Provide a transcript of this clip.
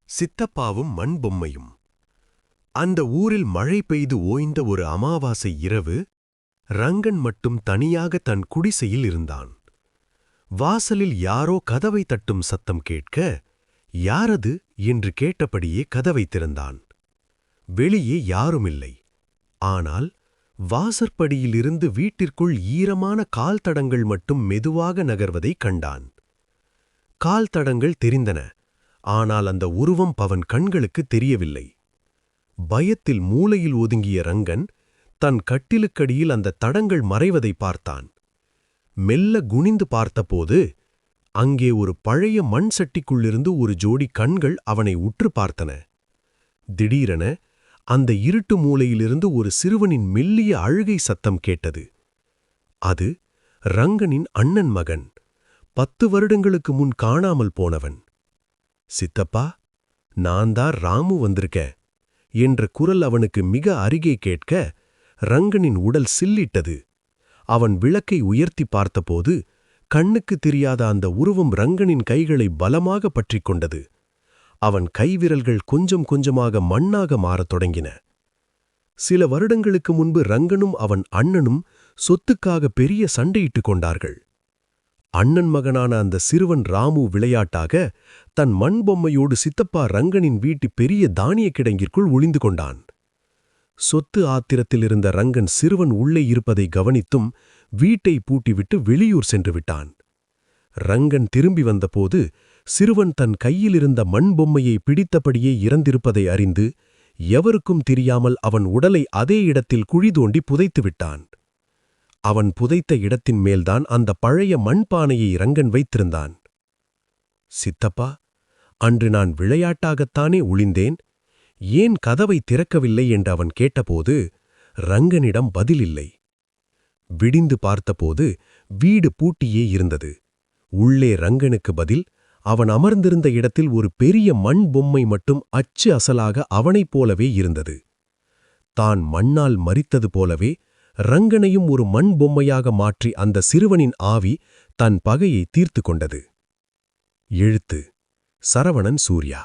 சித்தப்பாவும் மண் பொம்மையும். அந்த ஊரில் மழை பெய்து ஓய்ந்த ஒரு அமாவாசை இரவு ரங்கன் மட்டும் தனியாக தன் குடிசையில் இருந்தான். வாசலில் யாரோ கதவை தட்டும் சத்தம் கேட்க, யாரது என்று கேட்டபடியே கதவை திறந்தான். வெளியே யாருமில்லை. ஆனால் வாசற்படியிலிருந்து வீட்டிற்குள் ஈரமான கால் தடங்கள் மட்டும் மெதுவாக நகர்வதைக் கண்டான். கால் தடங்கள் தெரிந்தன. ஆனால் அந்த உருவம் அவன் கண்களுக்கு தெரியவில்லை. பயத்தில் மூலையில் ஒதுங்கிய ரங்கன் தன் கட்டிலுக்கடியில் அந்த தடங்கள் மறைவதை பார்த்தான். மெல்ல குனிந்து பார்த்தபோது அங்கே ஒரு பழைய மண் சட்டிக்குள்ளிருந்து ஒரு ஜோடி கண்கள் அவனை உற்று பார்த்தன. திடீரென அந்த இருட்டு மூலையிலிருந்து ஒரு சிறுவனின் மெல்லிய அழுகை சத்தம் கேட்டது. அது ரங்கனின் அண்ணன் மகன், 10 வருடங்களுக்கு முன் காணாமல் போனவன். சித்தப்பா, நான்தான் ராமு வந்திருக்கேன் என்ற குரல் அவனுக்கு மிக அருகே கேட்க ரங்கனின் உடல் சில்லிட்டது. அவன் விளக்கை உயர்த்தி பார்த்தபோது கண்ணுக்கு தெரியாத அந்த உருவம் ரங்கனின் கைகளை பலமாக பற்றிக் கொண்டது. அவன் கைவிரல்கள் கொஞ்சம் கொஞ்சமாக மண்ணாக மாறத் தொடங்கின. சில வருடங்களுக்கு முன்பு ரங்கனும் அவன் அண்ணனும் சொத்துக்காக பெரிய சண்டையிட்டுக் கொண்டார்கள். அண்ணன் மகனான அந்த சிறுவன் ராமு விளையாட்டாக தன் மண் பொம்மையோடு சித்தப்பா ரங்கனின் வீட்டு பெரிய தானிய கிடங்கிற்குள் ஒளிந்து கொண்டான். சொத்து ஆத்திரத்தில் இருந்த ரங்கன் சிறுவன் உள்ளே இருப்பதை கவனித்தும் வீட்டை பூட்டிவிட்டு வெளியூர் சென்று விட்டான். ரங்கன் திரும்பி வந்தபோது சிறுவன் தன் கையிலிருந்த மண் பொம்மையை பிடித்தபடியே இறந்திருப்பதை அறிந்து எவருக்கும் தெரியாமல் அவன் உடலை அதே இடத்தில் குழி தோண்டி புதைத்து விட்டான். அவன் புதைத்த இடத்தின் மேல்தான் அந்த பழைய மண்பானையை ரங்கன் வைத்திருந்தான். சித்தப்பா, அன்று நான் விளையாட்டாகத்தானே ஒளிந்தேன், ஏன் கதவை திறக்கவில்லை என்று அவன் கேட்டபோது ரங்கனிடம் பதிலில்லை. விடிந்து பார்த்தபோது வீடு பூட்டியே இருந்தது. உள்ளே ரங்கனுக்கு பதில் அவன் அமர்ந்திருந்த இடத்தில் ஒரு பெரிய மண் பொம்மை மட்டும் அச்சு அசலாக அவனைப் போலவே இருந்தது. தான் மண்ணால் மரித்தது போலவே ரங்கனையும் ஒரு மண் பொம்மையாக மாற்றி அந்த சிறுவனின் ஆவி தன் பகையை தீர்த்து கொண்டது. எழுத்து: சரவணன் சூர்யா.